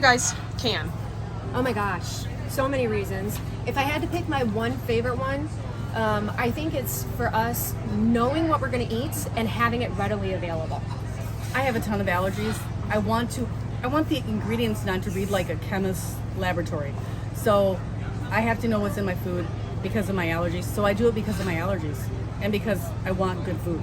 guys can? Oh my gosh, so many reasons. If I had to pick my one favorite one, I think it's for us knowing what we're going to eat and having it readily available. I have a ton of allergies. I want the ingredients not to read like a chemist's laboratory. So I have to know what's in my food because of my allergies. So I do it because of my allergies and because I want good food.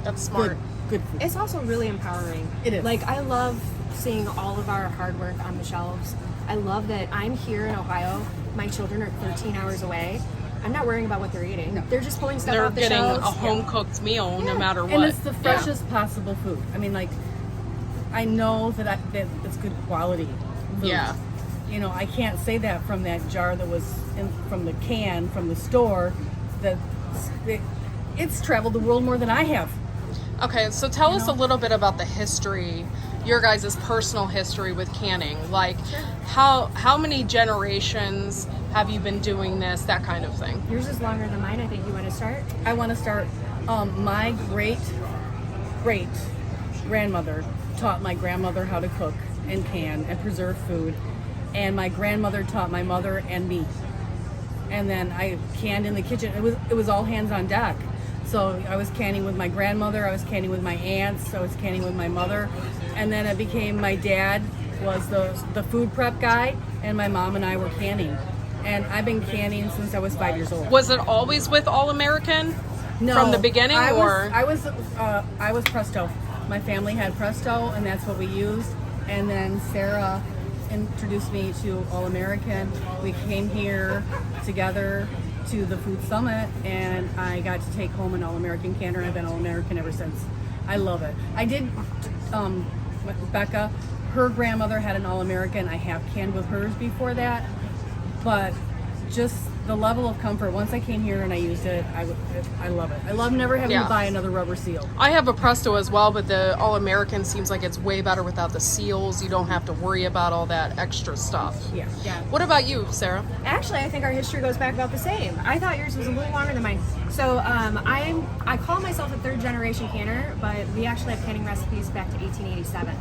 That's smart. Good food. It's also really empowering. It is. Like, I love seeing all of our hard work on the shelves. I love that I'm here in Ohio. My children are 13 hours away. I'm not worrying about what they're eating. No. They're just pulling stuff They're off the getting shelves. a home-cooked meal no matter what. And it's the freshest possible food. I mean, like, I know that it's good quality food. Yeah. You know, I can't say that from that jar that was from the can from the store. It's traveled the world more than I have. Okay, so tell us a little bit about the history, your guys' personal history with canning. Like, how many generations have you been doing this, that kind of thing? Yours is longer than mine. I think you want to start? I want to start. My great grandmother taught my grandmother how to cook and can and preserve food, and my grandmother taught my mother and me. And then I canned in the kitchen. It was all hands on deck. So I was canning with my grandmother, I was canning with my aunts, I was canning with my mother, and then it became my dad was the food prep guy, and my mom and I were canning. And I've been canning since I was 5 years old. Was it always with All American? No, From the beginning, I was Presto. My family had Presto, and that's what we used. And then Sarah introduced me to All American. We came here together to the Food Summit, and I got to take home an All American canner, and I've been All American ever since. I love it. I did, Becca, her grandmother had an All American. I have canned with hers before that, but just the level of comfort. Once I came here and I used it, I love it. I love never having to buy another rubber seal. I have a Presto as well, but the All American seems like it's way better without the seals. You don't have to worry about all that extra stuff. Yeah. What about you, Sarah? Actually, I think our history goes back about the same. I thought yours was a little longer than mine. So I call myself a third generation canner, but we actually have canning recipes back to 1887.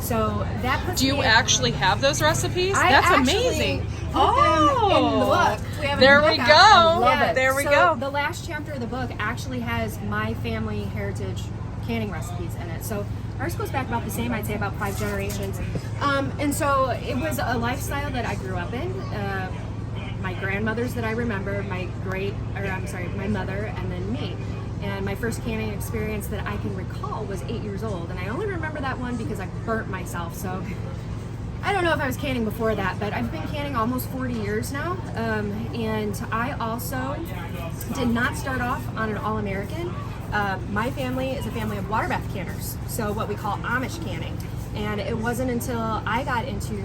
So that puts Do you me actually have those recipes? I That's actually amazing. put them in the book. We have a There book we out. go. I love it. There we So go. The last chapter of the book actually has my family heritage canning recipes in it. So ours goes back about the same, I'd say about 5 generations. And so it was a lifestyle that I grew up in. My grandmothers that I remember, my mother, and then me. And my first canning experience that I can recall was 8 years old. And I only remember that one because I burnt myself. So I don't know if I was canning before that, but I've been canning almost 40 years now. And I also did not start off on an All-American. My family is a family of water bath canners, so what we call Amish canning. And it wasn't until I got into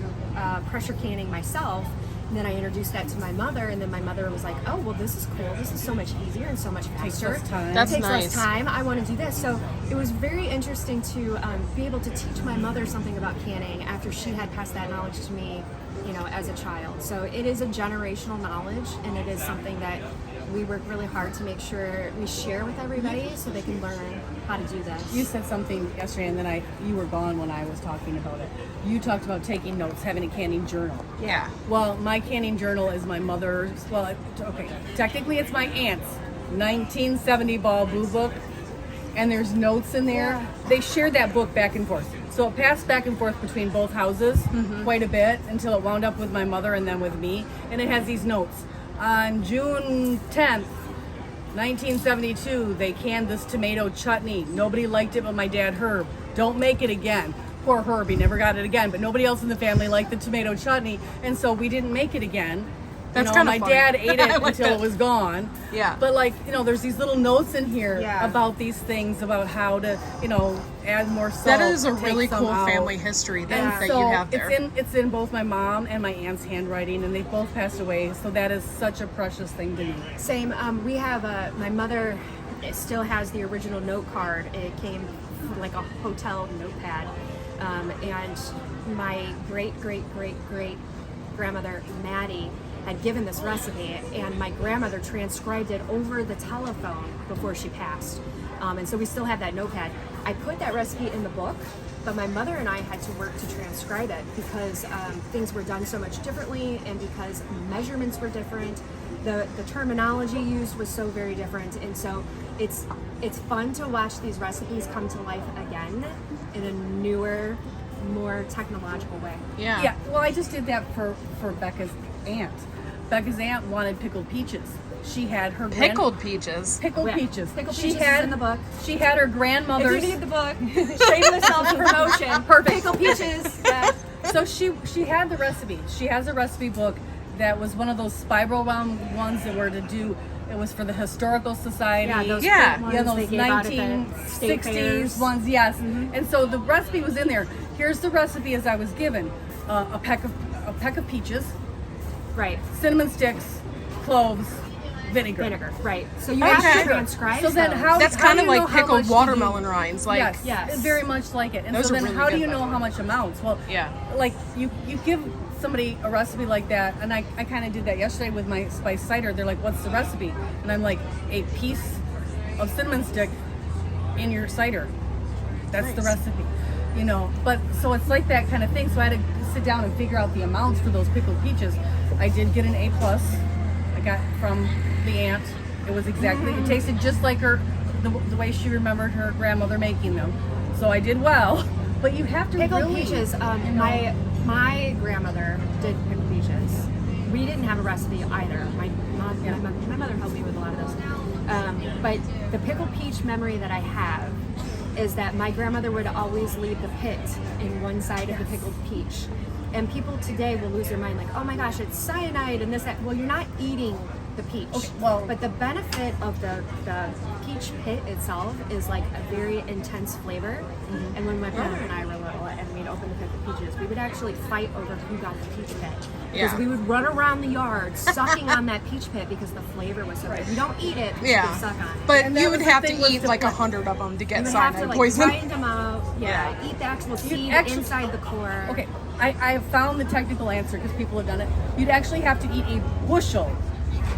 pressure canning myself, and then I introduced that to my mother, and then my mother was like, oh, well, this is cool. This is so much easier and so much faster. less time. That's It takes nice. less time. I want to do this. So it was very interesting to be able to teach my mother something about canning after she had passed that knowledge to me, as a child. So it is a generational knowledge, and it is something that we work really hard to make sure we share with everybody so they can learn how to do this. You said something yesterday, and then you were gone when I was talking about it. You talked about taking notes, having a canning journal. Yeah. Well, my canning journal is my mother's. Well, okay, technically it's my aunt's 1970 Ball Blue book, and there's notes in there. Yeah. They shared that book back and forth, so it passed back and forth between both houses quite a bit until it wound up with my mother and then with me. And it has these notes. On June 10th, 1972, they canned this tomato chutney. Nobody liked it but my dad Herb. Don't make it again. Poor Herb, he never got it again, but nobody else in the family liked the tomato chutney, and so we didn't make it again. That's kind of my funny. dad ate it I like until that. it was gone. Yeah. But there's these little notes in here Yeah. about these things, about how to, add more salt. That is a take really some cool out. family history And that so you have there. It's in both my mom and my aunt's handwriting, and they both passed away. So that is such a precious thing to me. Same. We have my mother still has the original note card. It came from like a hotel notepad, and my great grandmother Maddie had given this recipe, and my grandmother transcribed it over the telephone before she passed. And so we still have that notepad. I put that recipe in the book, but my mother and I had to work to transcribe it because things were done so much differently, and because measurements were different. The terminology used was so very different, and so it's fun to watch these recipes come to life again in a newer, more technological way. Yeah. Well, I just did that for Becca's aunt. Becca's aunt wanted pickled peaches. She had her Pickled peaches. Pickled Yeah. peaches. Pickled She peaches had is in the book. She had her grandmother's. If you need the book, shameless self-promotion. Perfect. Pickled peaches. Yeah. So she had the recipe. She has a recipe book that was one of those spiral wound ones that were to do. It was for the Historical Society. Yeah, those Yeah. big ones Yeah, they those gave out at the state 1960s fairs. ones, yes. And so the recipe was in there. Here's the recipe as I was given: a peck of peaches, Right. cinnamon sticks, cloves, vinegar. Right. So you have Okay. to transcribe So then those. how? That's how kind do of you know like how pickled much to watermelon do? rinds. Like, Yes, Yes. very much like it. And Those so are then really how do good, you by know the way. how much amounts? Well, Yeah. like you give somebody a recipe like that, and I kind of did that yesterday with my spiced cider. They're like, what's the recipe? And I'm like, a piece of cinnamon stick in your cider. That's the Nice. recipe. You know, but so it's like that kind of thing. So I had to sit down and figure out the amounts for those pickled peaches. I did get an A+. I got from the aunt. It was exactly, it tasted just like the way she remembered her grandmother making them. So I did well, but you have to Pickled really, peaches. you know, My grandmother did pickled peaches. We didn't have a recipe either. My mother helped me with a lot of those. But the pickled peach memory that I have is that my grandmother would always leave the pit in one side of the pickled peach. And people today will lose their mind, like, oh my gosh, it's cyanide and this, that. Well, you're not eating the peach. Okay, well- but the benefit of the peach pit itself is like a very intense flavor. And when my brother and I were little and we'd open the pickled peaches, we would actually fight over who got the peach pit. Because Yeah. we would run around the yard sucking on that peach pit because the flavor was so good. We don't eat it, but you Yeah. can suck on it. But And that you was would the have thing to was eat to like put- 100 of them to get You would have cyanide to like poison. grind them out. Yeah, eat the actual seed actually- inside the core. Okay, I have found the technical answer because people have done it. You'd actually have to eat a bushel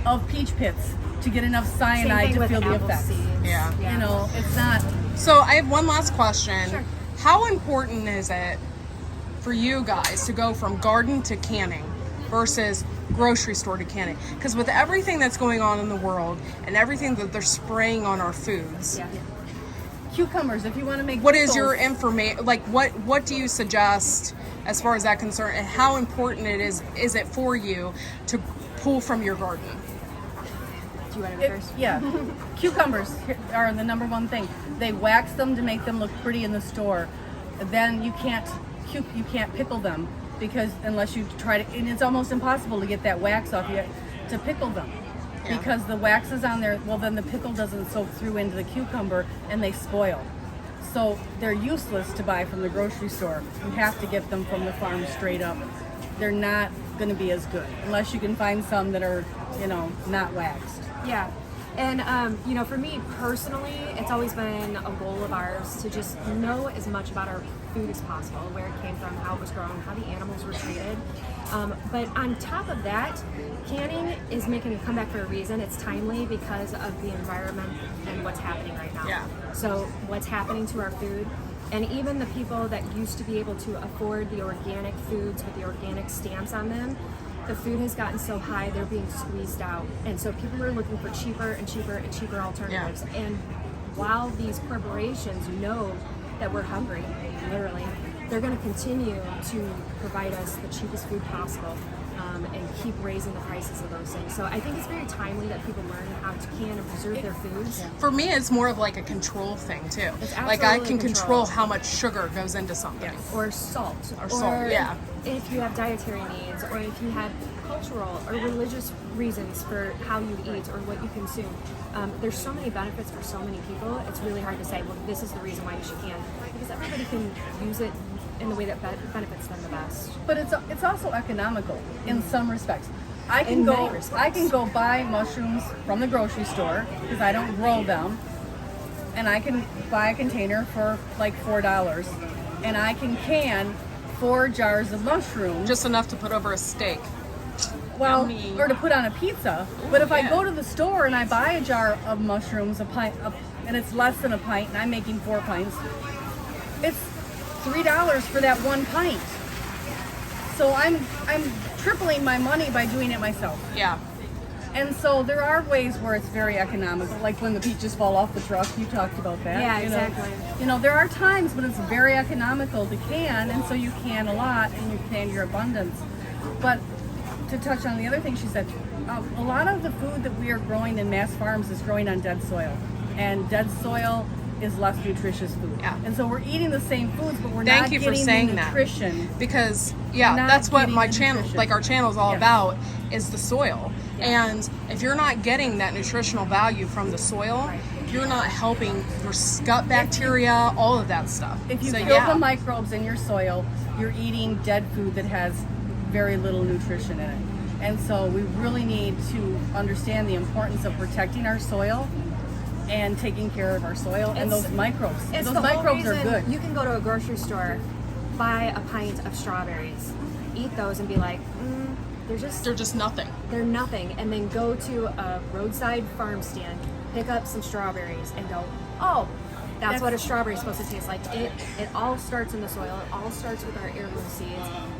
of peach pits to get enough Same cyanide thing to with feel the apple effects. seeds. Yeah. You know, it's not. So I have one last question. Sure. How important is it for you guys to go from garden to canning versus grocery store to canning? Because with everything that's going on in the world and everything that they're spraying on our foods, Yeah. Cucumbers, if you want to make what is pickles. your information? Like, what do you suggest as far as that concern, and how important is it for you to pull from your garden? Do you want to go first? Yeah, cucumbers are the number one thing. They wax them to make them look pretty in the store. Then you can't pickle them because unless you try to, and it's almost impossible to get that wax off yet to pickle them. Yeah. Because the wax is on there, well then the pickle doesn't soak through into the cucumber and they spoil. So they're useless to buy from the grocery store. You have to get them from the farm straight up. They're not going to be as good unless you can find some that are, not waxed. Yeah. And, for me personally, it's always been a goal of ours to just know as much about our food as possible, where it came from, how it was grown, how the animals were treated. But on top of that, canning is making a comeback for a reason. It's timely because of the environment and what's happening right now. Yeah. So what's happening to our food, and even the people that used to be able to afford the organic foods with the organic stamps on them, the food has gotten so high they're being squeezed out, and so people are looking for cheaper and cheaper and cheaper alternatives. And while these corporations know that we're hungry, literally, they're going to continue to provide us the cheapest food possible, and keep raising the prices of those things. So I think it's very timely that people learn how to can and preserve their foods. For me, it's more of like a control thing too. It's Like I absolutely can control. control how much sugar goes into something. Or salt. Or salt, yeah. If you have dietary needs, or if you have cultural or religious reasons for how you eat or what you consume. There's so many benefits for so many people, it's really hard to say, well, this is the reason why you should can. Because everybody can use it in the way that benefits them the best. But it's also economical in some respects. I In can many go respects. buy mushrooms from the grocery store because I don't grow them, and I can buy a container for like $4, and I can 4 jars of mushrooms. Just enough to put over a steak. Well, Yummy. or to put on a pizza. But if I yeah. go to the store and I buy a jar of mushrooms, a pint, and it's less than a pint, and I'm making 4 pints, it's $3 for that 1 pint. So I'm tripling my money by doing it myself. Yeah. And so there are ways where it's very economical, like when the peaches fall off the truck. You talked about that. Yeah, you know. exactly. You know, there are times when it's very economical to can, and so you can a lot and you can your abundance. But to touch on the other thing she said, a lot of the food that we are growing in mass farms is growing on dead soil, and dead soil is less nutritious food. Yeah. And so we're eating the same foods, but we're Thank not you for getting saying the that. nutrition. Because We're yeah, not that's what getting my the channel, nutrition. like our channel is all Yes. about, is the soil. Yeah. And if you're not getting that nutritional value from the soil, you're not helping your gut bacteria, all of that stuff. If you so, kill yeah. the microbes in your soil, you're eating dead food that has very little nutrition in it. And so we really need to understand the importance of protecting our soil and taking care of our soil and It's- those microbes. It's Those the whole microbes are reason good. you can go to a grocery store, buy a pint of strawberries, eat those, and be like, They're just nothing. they're nothing, and then go to a roadside farm stand, pick up some strawberries, and go, oh, that's what a strawberry is supposed to taste like. It all starts in the soil. It all starts with our heirloom seeds.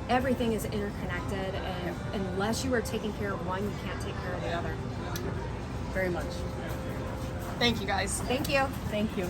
Everything is interconnected, and unless you are taking care of one, you can't take care of the other. Very much. Thank you guys. Thank you. Thank you.